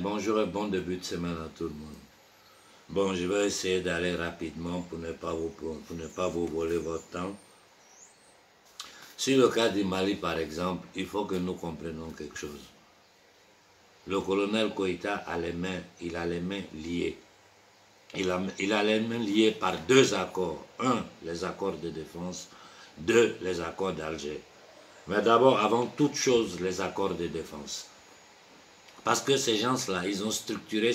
Bonjour et bon début de semaine à tout le monde. Bon, je vais essayer d'aller rapidement pour ne pas vous voler votre temps. Sur le cas du Mali, par exemple, il faut que nous comprenions quelque chose. Le colonel Koïta il a les mains liées. Il a les mains liées par deux accords. Un, les accords de défense. Deux, les accords d'Alger. Mais d'abord, avant toute chose, les accords de défense. Parce que ces gens-là, ils ont structuré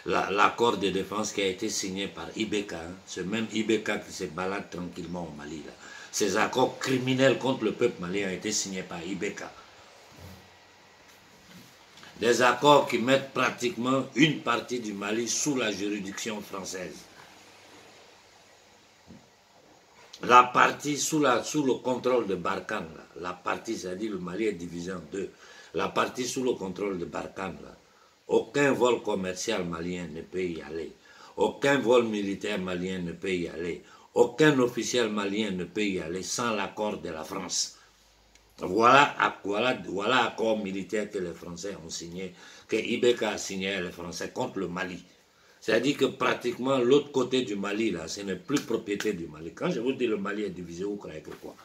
l'accord de défense qui a été signé par Ibeka. Hein. Ce même Ibeka qui se balade tranquillement au Mali. Là. Ces accords criminels contre le peuple malien ont été signés par Ibeka. Des accords qui mettent pratiquement une partie du Mali sous la juridiction française. La partie sous le contrôle de Barkhane, la partie, c'est-à-dire le Mali est divisé en deux. La partie sous le contrôle de Barkhane, aucun vol commercial malien ne peut y aller. Aucun vol militaire malien ne peut y aller. Aucun officiel malien ne peut y aller sans l'accord de la France. Voilà l'accord militaire que les Français ont signé, que Ibeka a signé à les Français contre le Mali. C'est-à-dire que pratiquement l'autre côté du Mali, là, ce n'est plus propriété du Mali. Quand je vous dis le Mali est divisé, vous croyez que quoi?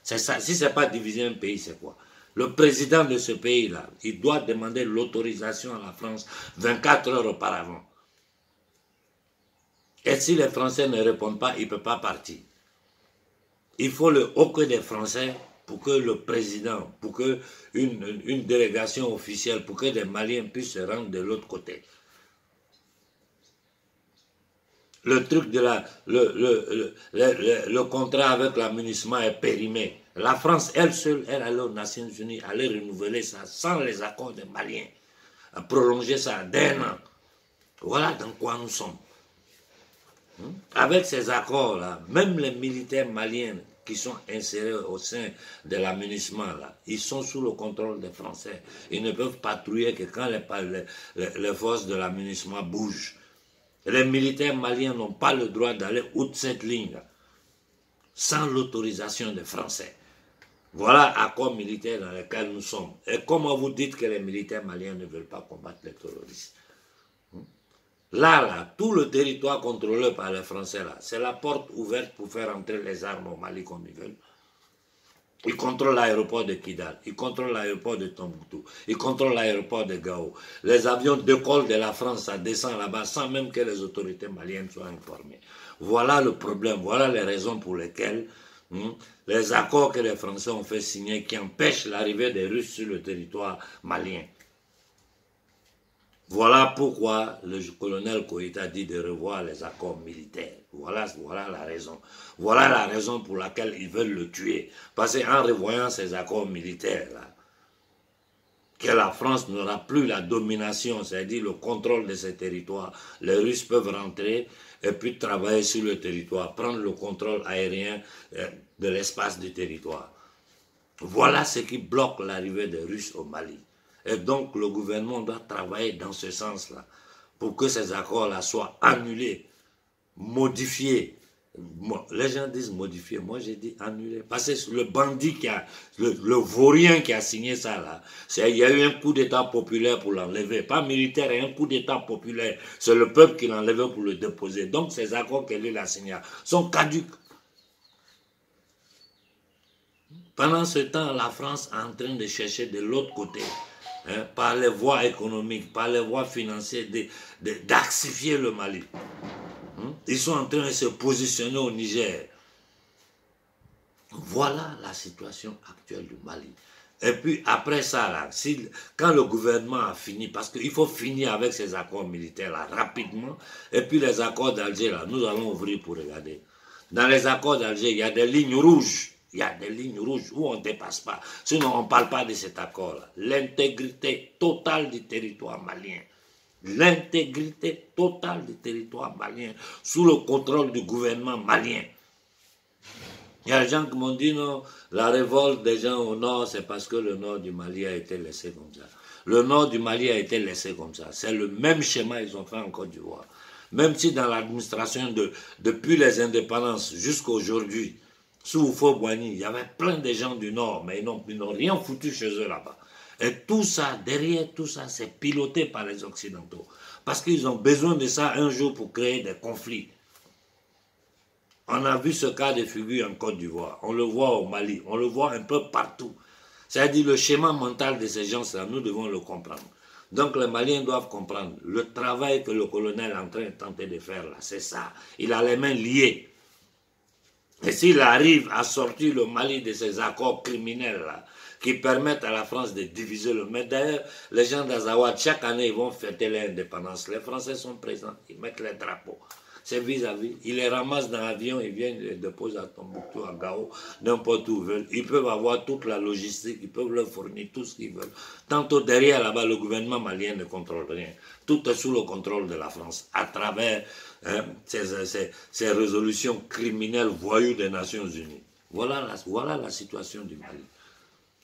C'est ça. Si ce n'est pas diviser un pays, c'est quoi? Le président de ce pays-là, il doit demander l'autorisation à la France 24 heures auparavant. Et si les Français ne répondent pas, il ne peut pas partir. Il faut le OK des Français pour que le président, pour que une délégation officielle, pour que des Maliens puissent se rendre de l'autre côté. Le truc de le contrat avec l'amunissement est périmé. La France, elle seule, elle allait aux Nations Unies, allait renouveler ça sans les accords des Maliens, à prolonger ça d'1 an. Voilà dans quoi nous sommes. Avec ces accords-là, même les militaires maliens qui sont insérés au sein de l'amunissement, ils sont sous le contrôle des Français. Ils ne peuvent patrouiller que quand les forces de l'amunissement bougent. Les militaires maliens n'ont pas le droit d'aller outre cette ligne sans l'autorisation des Français. Voilà l'accord militaire dans lequel nous sommes. Et comment vous dites que les militaires maliens ne veulent pas combattre les terroristes? Là, tout le territoire contrôlé par les Français, c'est la porte ouverte pour faire entrer les armes au Mali comme ils veulent. Ils contrôlent l'aéroport de Kidal, ils contrôlent l'aéroport de Tombouctou, ils contrôlent l'aéroport de Gao. Les avions décollent de la France, ça descend là-bas sans même que les autorités maliennes soient informées. Voilà le problème, voilà les raisons pour lesquelles les accords que les Français ont fait signer qui empêchent l'arrivée des Russes sur le territoire malien. Voilà pourquoi le colonel Koïta dit de revoir les accords militaires. Voilà la raison. Voilà la raison pour laquelle ils veulent le tuer. Parce qu'en revoyant ces accords militaires, que la France n'aura plus la domination, c'est-à-dire le contrôle de ces territoires. Les Russes peuvent rentrer et puis travailler sur le territoire, prendre le contrôle aérien de l'espace du territoire. Voilà ce qui bloque l'arrivée des Russes au Mali. Et donc le gouvernement doit travailler dans ce sens-là, pour que ces accords-là soient annulés, modifiés. Les gens disent modifier, moi j'ai dit annuler. Parce que le bandit le vaurien qui a signé ça là, il y a eu un coup d'état populaire pour l'enlever, pas militaire, un coup d'état populaire. C'est le peuple qui l'a enlevé pour le déposer. Donc ces accords que lui a signés sont caducs. Pendant ce temps, la France est en train de chercher de l'autre côté, par les voies économiques, par les voies financières, d'axifier le Mali. Ils sont en train de se positionner au Niger. Voilà la situation actuelle du Mali. Et puis après ça, là, quand le gouvernement a fini, parce qu'il faut finir avec ces accords militaires là, rapidement, et puis les accords d'Alger, là, nous allons ouvrir pour regarder. Dans les accords d'Alger, il y a des lignes rouges. Il y a des lignes rouges où on ne dépasse pas. Sinon, on ne parle pas de cet accord-là. L'intégrité totale du territoire malien. L'intégrité totale du territoire malien sous le contrôle du gouvernement malien. Il y a des gens qui m'ont dit non, la révolte des gens au nord, c'est parce que le nord du Mali a été laissé comme ça. Le nord du Mali a été laissé comme ça. C'est le même schéma qu'ils ont fait en Côte d'Ivoire. Même si dans l'administration depuis les indépendances jusqu'à aujourd'hui, sous Houphouët-Boigny, il y avait plein de gens du Nord, mais ils n'ont rien foutu chez eux là-bas. Et tout ça, derrière tout ça, c'est piloté par les Occidentaux. Parce qu'ils ont besoin de ça un jour pour créer des conflits. On a vu ce cas de figure en Côte d'Ivoire, on le voit au Mali, on le voit un peu partout. C'est-à-dire le schéma mental de ces gens-là, nous devons le comprendre. Donc les Maliens doivent comprendre le travail que le colonel est en train de tenter de faire là, c'est ça. Il a les mains liées. Et s'il arrive à sortir le Mali de ces accords criminels là, qui permettent à la France de diviser le monde. D'ailleurs, les gens d'Azawad, chaque année, ils vont fêter l'indépendance. Les Français sont présents, ils mettent les drapeaux. C'est vis-à-vis. Ils les ramassent dans l'avion, ils viennent les déposer à Tombouctou, à Gao, n'importe où ils veulent. Ils peuvent avoir toute la logistique, ils peuvent leur fournir tout ce qu'ils veulent. Tantôt derrière là-bas, le gouvernement malien ne contrôle rien. Tout est sous le contrôle de la France, à travers ces résolutions criminelles voyous des Nations Unies. Voilà la situation du Mali.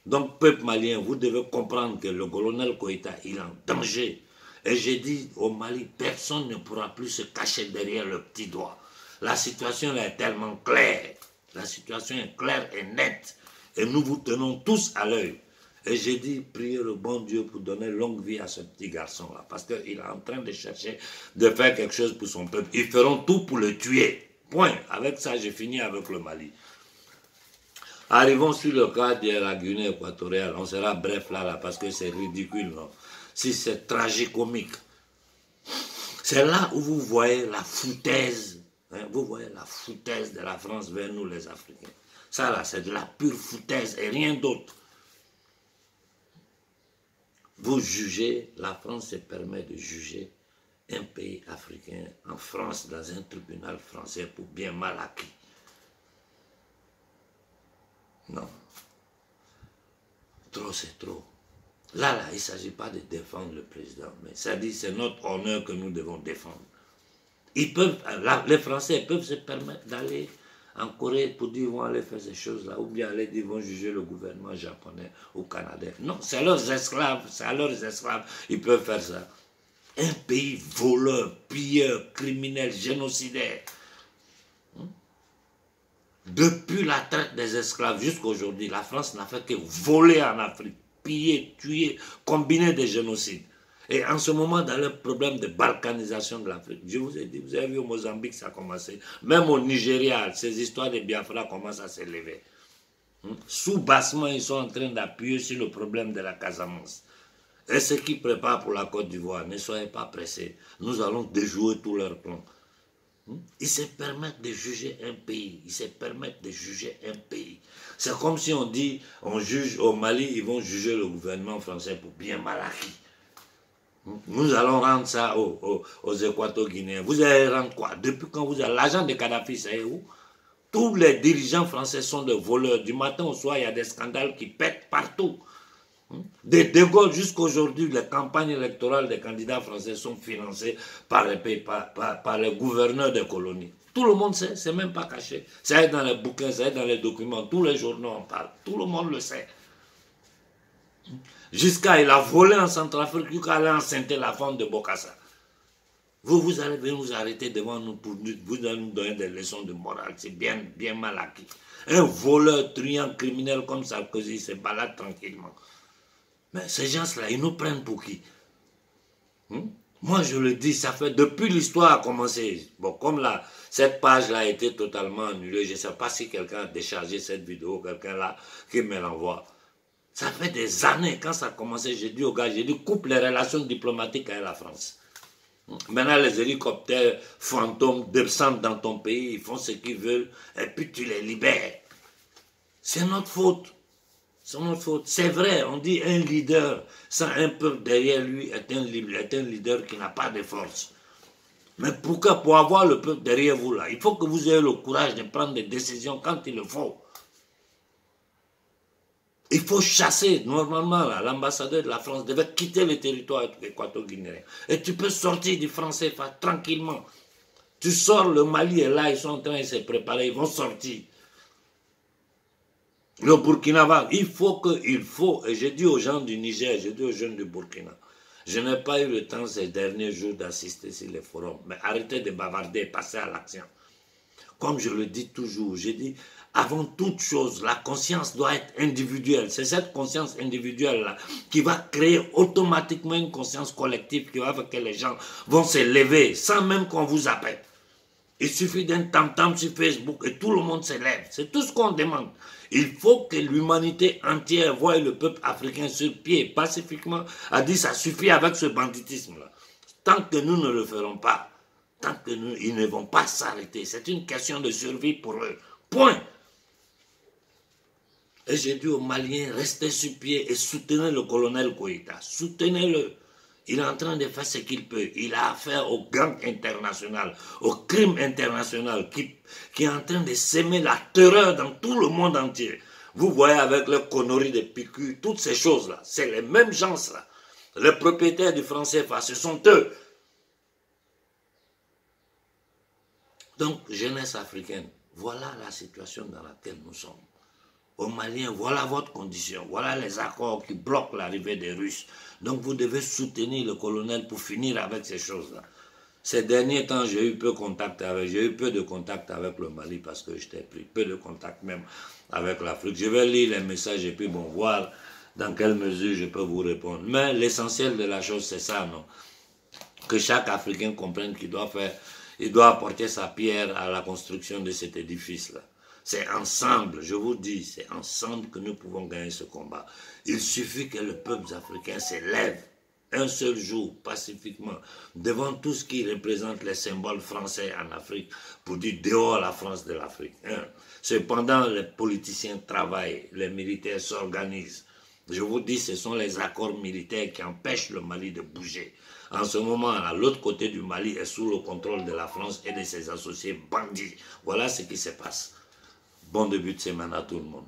Donc, peuple malien, vous devez comprendre que le colonel Koïta, il est en danger. Et j'ai dit au Mali, personne ne pourra plus se cacher derrière le petit doigt. La situation là est tellement claire. La situation est claire et nette. Et nous vous tenons tous à l'œil. Et j'ai dit, priez le bon Dieu pour donner longue vie à ce petit garçon-là. Parce qu'il est en train de chercher de faire quelque chose pour son peuple. Ils feront tout pour le tuer. Point. Avec ça, j'ai fini avec le Mali. Arrivons sur le cas de la Guinée équatoriale. On sera bref là parce que c'est ridicule, non? Si c'est tragicomique. C'est là où vous voyez la foutaise. Hein, vous voyez la foutaise de la France vers nous, les Africains. Ça là, c'est de la pure foutaise et rien d'autre. Vous jugez, la France se permet de juger un pays africain en France dans un tribunal français pour bien mal acquis. Non. Trop, c'est trop. Là, il ne s'agit pas de défendre le président, mais ça dit c'est notre honneur que nous devons défendre. Ils peuvent, les Français peuvent se permettre d'aller en Corée pour dire qu'ils vont aller faire ces choses-là, ou bien aller dire qu'ils vont juger le gouvernement japonais ou canadien. Non, c'est leurs esclaves, c'est à leurs esclaves, ils peuvent faire ça. Un pays voleur, pilleur, criminel, génocidaire. Depuis la traite des esclaves jusqu'à aujourd'hui, la France n'a fait que voler en Afrique, piller, tuer, combiner des génocides. Et en ce moment, dans le problème de balkanisation de l'Afrique, je vous ai dit, vous avez vu au Mozambique, ça a commencé. Même au Nigeria, ces histoires de Biafra commencent à s'élever. Sous-bassement, ils sont en train d'appuyer sur le problème de la Casamance. Et ceux qui préparent pour la Côte d'Ivoire, ne soyez pas pressés. Nous allons déjouer tous leurs plans. Ils se permettent de juger un pays. Ils se permettent de juger un pays. C'est comme si on dit, on juge au Mali, ils vont juger le gouvernement français pour bien mal acquis. Nous allons rendre ça aux Équato-Guinéens. Vous allez rendre quoi? Depuis quand vous avez l'agent de Kadhafi, c'est où? Tous les dirigeants français sont des voleurs. Du matin au soir, il y a des scandales qui pètent partout. De Gaulle jusqu'à aujourd'hui, les campagnes électorales des candidats français sont financées par les gouverneurs des colonies. Tout le monde sait, c'est même pas caché. Ça est dans les bouquins, ça est dans les documents, tous les journaux en parlent, tout le monde le sait. Jusqu'à il a volé en Centrafrique, jusqu'à aller enceinter la femme de Bokassa. Vous allez venir vous arrêter devant nous pour vous allez nous donner des leçons de morale, c'est bien mal acquis. Un voleur, truand, criminel comme Sarkozy se balade tranquillement. Mais ces gens-là, ils nous prennent pour qui? Moi, je le dis, ça fait depuis l'histoire a commencé. Bon, comme là, cette page-là a été totalement annulée, je ne sais pas si quelqu'un a déchargé cette vidéo, quelqu'un là qui me l'envoie. Ça fait des années, quand ça a commencé, j'ai dit aux gars, j'ai dit, coupe les relations diplomatiques avec la France. Maintenant, les hélicoptères fantômes descendent dans ton pays, ils font ce qu'ils veulent, et puis tu les libères. C'est notre faute. C'est notre faute. C'est vrai, on dit un leader sans un peuple derrière lui est un leader qui n'a pas de force. Mais pourquoi? Pour avoir le peuple derrière vous là, il faut que vous ayez le courage de prendre des décisions quand il le faut. Il faut chasser, normalement, l'ambassadeur de la France devait quitter le territoire équato-guinéen. Et tu peux sortir du français tranquillement. Tu sors, le Mali est là, ils sont en train de se préparer, ils vont sortir. Le Burkina, il faut, et j'ai dit aux gens du Niger, j'ai dit aux jeunes du Burkina, je n'ai pas eu le temps ces derniers jours d'assister sur les forums, mais arrêtez de bavarder et passez à l'action. Comme je le dis toujours, j'ai dit, avant toute chose, la conscience doit être individuelle. C'est cette conscience individuelle-là qui va créer automatiquement une conscience collective qui va faire que les gens vont se lever sans même qu'on vous appelle. Il suffit d'un tam-tam sur Facebook et tout le monde se lève. C'est tout ce qu'on demande. Il faut que l'humanité entière voie le peuple africain sur pied, pacifiquement, a dit ça suffit avec ce banditisme-là. Tant que nous ne le ferons pas, tant que nous, ils ne vont pas s'arrêter. C'est une question de survie pour eux. Point. Et j'ai dit aux Maliens, restez sur pied et soutenez le colonel Koïta. Soutenez-le. Il est en train de faire ce qu'il peut. Il a affaire au gang international, au crime international qui est en train de s'aimer la terreur dans tout le monde entier. Vous voyez avec leurs conneries de PQ, toutes ces choses-là, c'est les mêmes gens-là. Les propriétaires du franc CFA, ce sont eux. Donc, jeunesse africaine, voilà la situation dans laquelle nous sommes. Aux Maliens, voilà votre condition, voilà les accords qui bloquent l'arrivée des Russes. Donc vous devez soutenir le colonel pour finir avec ces choses-là. Ces derniers temps, j'ai eu peu de contact avec le Mali parce que j'étais pris, peu de contact même avec l'Afrique. Je vais lire les messages et puis bon, voir dans quelle mesure je peux vous répondre. Mais l'essentiel de la chose, c'est ça, non? Que chaque Africain comprenne qu'il doit faire, il doit apporter sa pierre à la construction de cet édifice-là. C'est ensemble, je vous dis, c'est ensemble que nous pouvons gagner ce combat. Il suffit que le peuple africain se lève un seul jour, pacifiquement, devant tout ce qui représente les symboles français en Afrique, pour dire dehors la France de l'Afrique. Cependant, les politiciens travaillent, les militaires s'organisent. Je vous dis, ce sont les accords militaires qui empêchent le Mali de bouger. En ce moment, à l'autre côté du Mali est sous le contrôle de la France et de ses associés bandits. Voilà ce qui se passe. Bon début de semaine à tout le monde.